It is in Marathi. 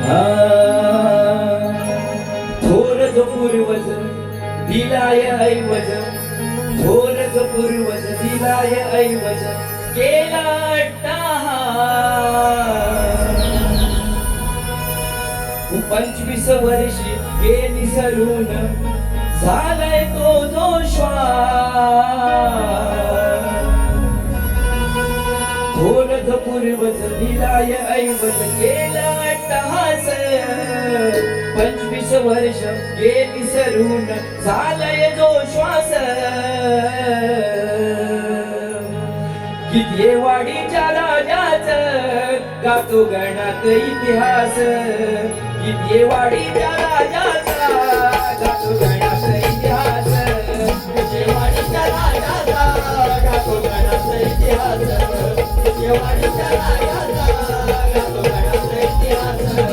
हा थोर जो पूर्वज दिलाय ऐवज, थोर जो पूर्वज दिलाय ऐवज केला अट्टाहास. 25 वर्षी गेली सरून झालाय तो जो श्वास. थोर जो पूर्वज दिलाय ऐवज केला अट्टाहास. 25 वर्ष गेली सरून झालाय जो श्वास. किती वाडीच्या राजाचं गातो गणात इतिहास. किती वाडीच्या राजाचा गातो गणात इतिहास. किती वाडीच्या राजाचा गातो गणात इतिहास. किती वाडीच्या राजाचा गातो गणात इतिहास.